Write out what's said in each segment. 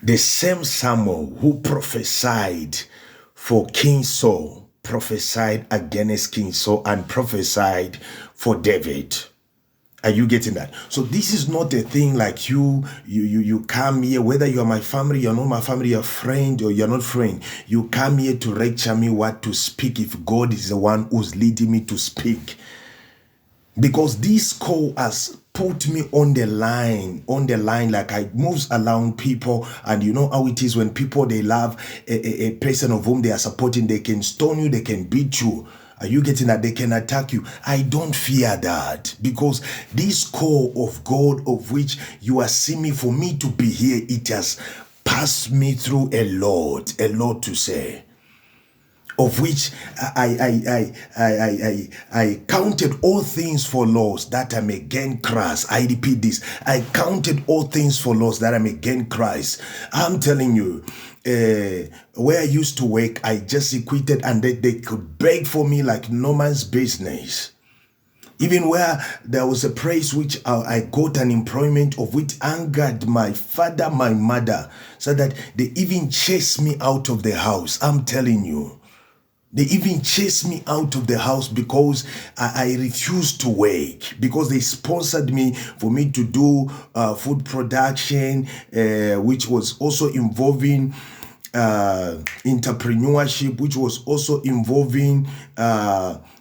The same Samuel who prophesied for King Saul, prophesied against King Saul, and prophesied for David. Are you getting that? So this is not a thing like you come here, whether you are my family, you're not my family, you're a friend or you're not friend. You come here to lecture me what to speak if God is the one who's leading me to speak. Because this call has put me on the line, like I moves around people, and you know how it is when people, they love a person of whom they are supporting, they can stone you, they can beat you. Are you getting that? They can attack you. I don't fear that, because this call of God of which you are seeing me, for me to be here, it has passed me through a lot to say. Of which I counted all things for loss that I may gain Christ. I repeat this. I counted all things for loss that I may gain Christ. I'm telling you, where I used to work, I just quitted, and they could beg for me like no man's business. Even where there was a place which I got an employment of which angered my father, my mother, so that they even chased me out of the house. I'm telling you. They even chased me out of the house because I refused to work, because they sponsored me for me to do food production, which was also involving entrepreneurship, which was also involving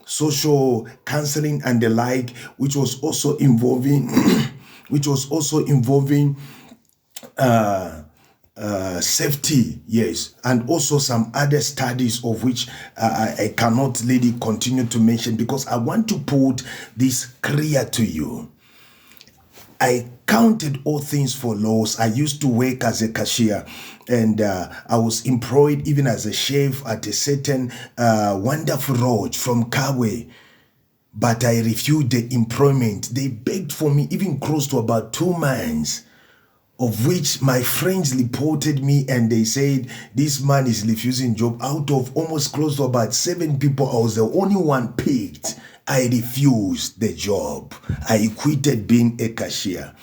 social counseling and the like, which was also involving safety, yes, and also some other studies of which I cannot really continue to mention, because I want to put this clear to you. I counted all things for loss. I used to work as a cashier, and I was employed even as a chef at a certain wonderful lodge from Kawe. But I refused the employment. They begged for me even close to about 2 months, of which my friends reported me, and they said this man is refusing job. Out of almost close to about 7 people, I was the only one picked. I refused the job. I quitted being a cashier.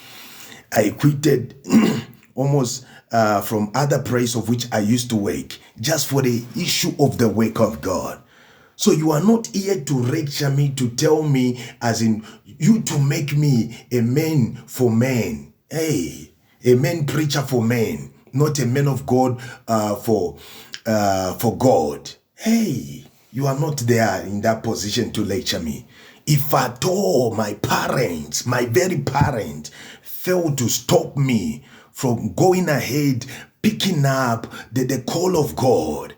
I quitted almost from other place of which I used to work, just for the issue of the work of God. So you are not here to lecture me, to tell me, as in you to make me a man for men. Hey, a man preacher for men, not a man of God for God. Hey, you are not there in that position to lecture me. If at all my parents, my very parent, failed to stop me from going ahead, picking up the call of God,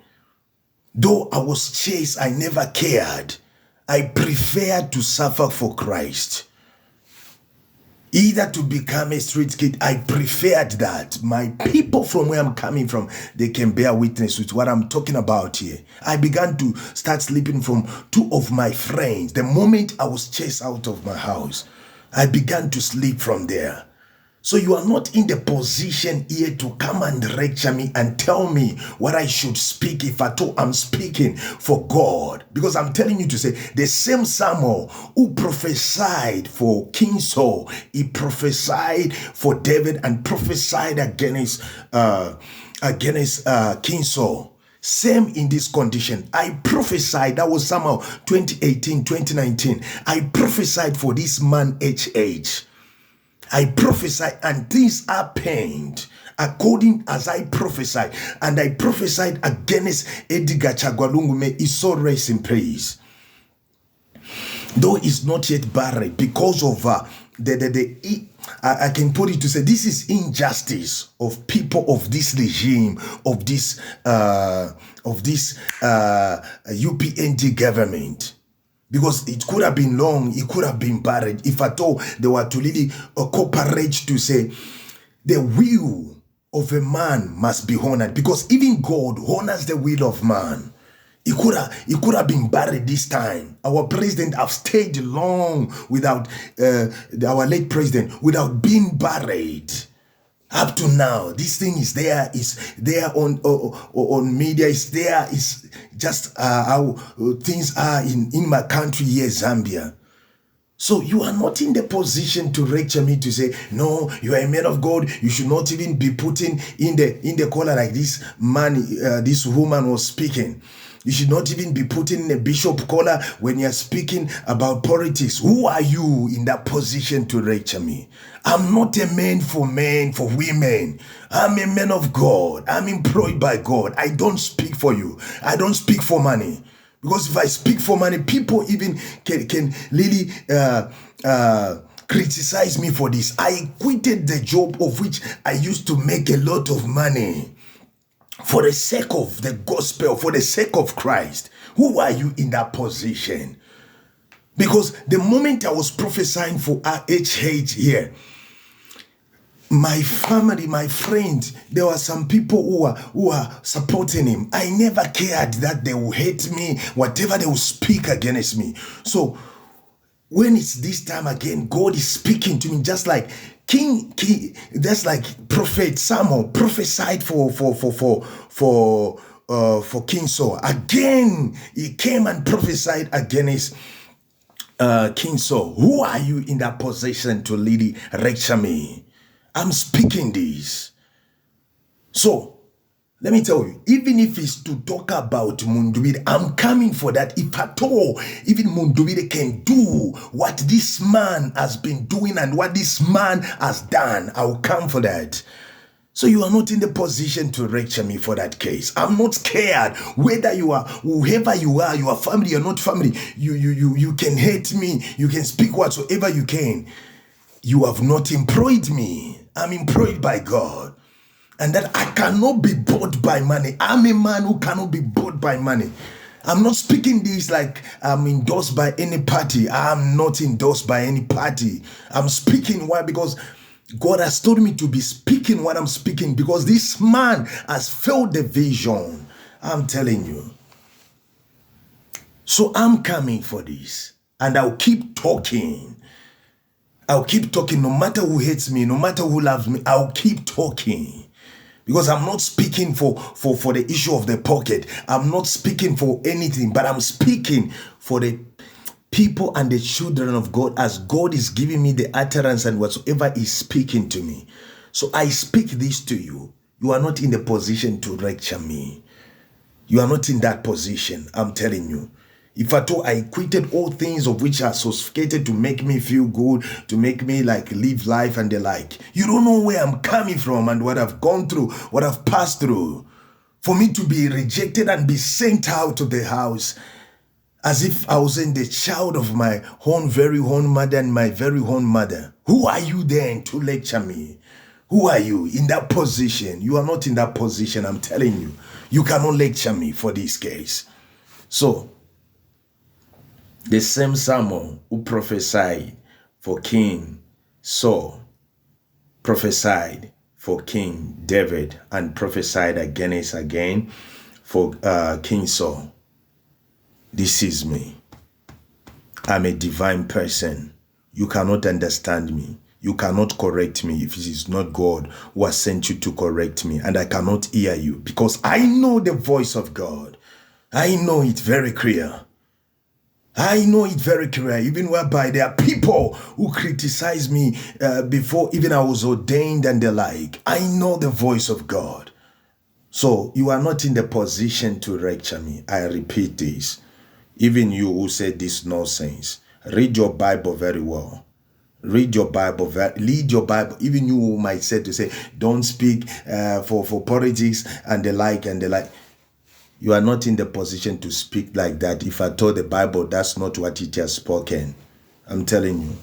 though I was chased, I never cared. I preferred to suffer for Christ. Either to become a street kid, I preferred that. My people from where I'm coming from, they can bear witness with what I'm talking about here. I began to start sleeping from 2 of my friends. The moment I was chased out of my house, I began to sleep from there. So you are not in the position here to come and lecture me and tell me what I should speak, if at all I'm speaking for God. Because I'm telling you to say, the same Samuel who prophesied for King Saul, he prophesied for David and prophesied against King Saul. Same in this condition. I prophesied, that was somehow 2018, 2019. I prophesied for this man HH. I prophesied, and things happened according as I prophesied. And I prophesied against Edgar Chagwalungu. May his soul rest in peace. Though it's not yet buried, because of I can put it to say, this is injustice of people of this regime, of this UPND government. Because it could have been long, it could have been buried, if at all they were to really cooperate to say the will of a man must be honored. Because even God honors the will of man. It could have been buried this time. Our president have stayed long without our late president, without being buried. Up to now, this thing is there on media, is there, is just how things are in my country here, Zambia. So you are not in the position to lecture me to say, no, you are a man of God. You should not even be putting in the collar like this man, this woman was speaking. You should not even be putting in a bishop collar when you are speaking about politics. Who are you in that position to lecture me? I'm not a man for women. I'm a man of God. I'm employed by God. I don't speak for you. I don't speak for money. Because if I speak for money, people even can really criticize me for this. I quitted the job of which I used to make a lot of money for the sake of the gospel, for the sake of Christ. Who are you in that position? Because the moment I was prophesying for HH here, my family, my friends, there were some people who are supporting him. I never cared that they will hate me, whatever they will speak against me. So when it's this time again, God is speaking to me, just like King that's like Prophet Samuel prophesied for King Saul. Again, he came and prophesied against King Saul. Who are you in that position to lead lecture me? I'm speaking this. So, let me tell you, even if it's to talk about Mundubire, I'm coming for that. If at all, even Mundubire can do what this man has been doing and what this man has done, I'll come for that. So you are not in the position to lecture me for that case. I'm not scared. Whether you are, whoever you are family or not family, you can hate me, you can speak whatsoever you can. You have not employed me. I'm employed by God. And that I cannot be bought by money. I'm a man who cannot be bought by money. I'm not speaking this like I'm endorsed by any party. I'm not endorsed by any party. I'm speaking why? Because God has told me to be speaking what I'm speaking, because this man has felt the vision. I'm telling you. So I'm coming for this. And I'll keep talking. I'll keep talking no matter who hates me, no matter who loves me. I'll keep talking. Because I'm not speaking for the issue of the pocket. I'm not speaking for anything, but I'm speaking for the people and the children of God, as God is giving me the utterance and whatsoever is speaking to me. So I speak this to you. You are not in the position to lecture me. You are not in that position, I'm telling you. If at all I quitted all things of which are sophisticated to make me feel good, to make me like live life and the like. You don't know where I'm coming from and what I've gone through, what I've passed through. For me to be rejected and be sent out of the house as if I wasn't the child of my own very own mother and my very own mother. Who are you then to lecture me? Who are you in that position? You are not in that position, I'm telling you. You cannot lecture me for this case. So, the same Samuel who prophesied for King Saul, prophesied for King David, and prophesied again for King Saul. This is me. I'm a divine person. You cannot understand me. You cannot correct me if it is not God who has sent you to correct me. And I cannot hear you because I know the voice of God. I know it very clear. I know it very clear, even whereby there are people who criticize me before even I was ordained and the like. I know the voice of God. So you are not in the position to lecture me. I repeat this. Even you who said this nonsense, read your Bible very well. Read your Bible, read your Bible. Even you who might say to say, don't speak for politics and the like and the like. You are not in the position to speak like that. If I told the Bible, that's not what it has spoken. I'm telling you.